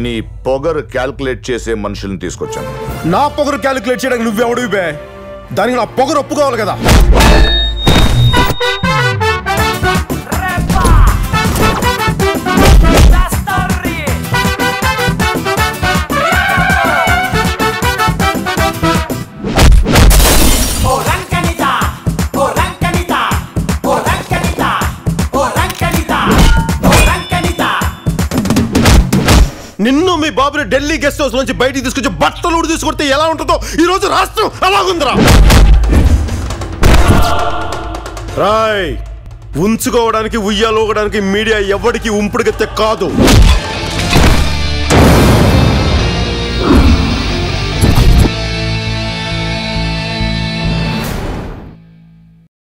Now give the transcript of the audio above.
నీ పొగరు క్యాల్కులేట్ చేసే మనుషుల్ని తీసుకొచ్చాను. నా పొగరు క్యాల్కులేట్ చేయడానికి నువ్వెవడివి బే? దానికి నా పొగరు ఒప్పుకోవాలి కదా. నిన్ను మీ బాబుని ఢిల్లీ గెస్ట్ హౌస్ నుంచి బయటికి తీసుకొచ్చి బట్టలు ఊడి తీసుకొడితే ఎలా ఉంటుందో ఈ రోజు రాష్ట్రం అలాగుందిరా. రాయ్, ఉంచుకోవడానికి ఉయ్యాలోగడానికి మీడియా ఎవరికి ఉంపుడుగెత్తే కాదు.